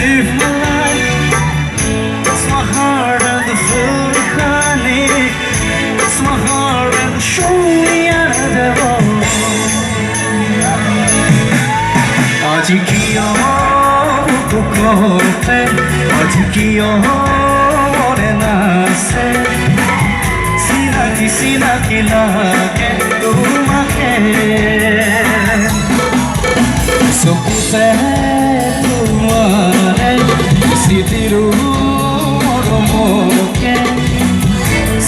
live my life. It's my heart and the food honey. It's my heart and the show me another one. आज किया तो कोते आज किया मोरे नासे सीना की लाके तुम्हारे सोते तुम्हारे किसी तिरु मोके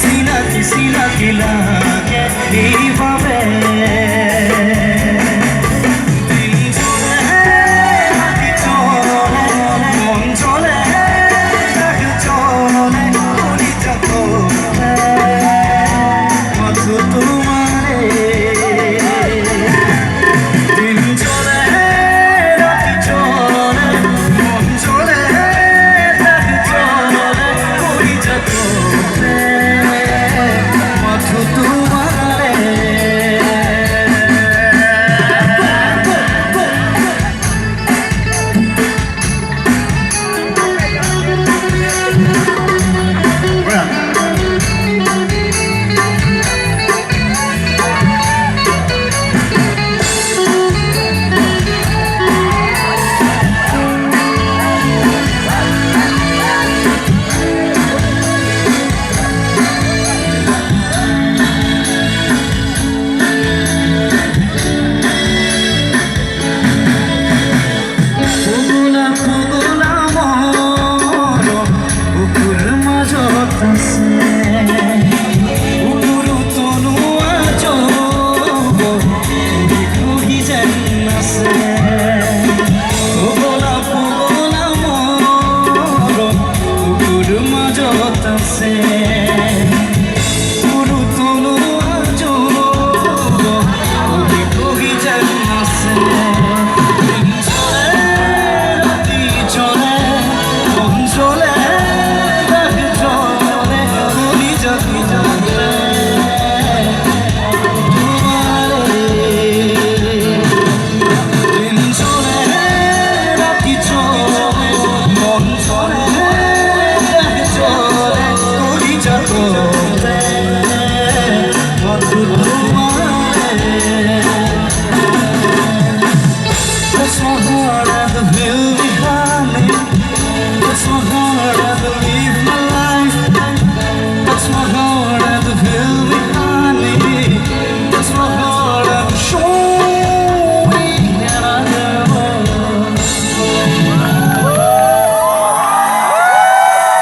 सीना की लाके दीवारे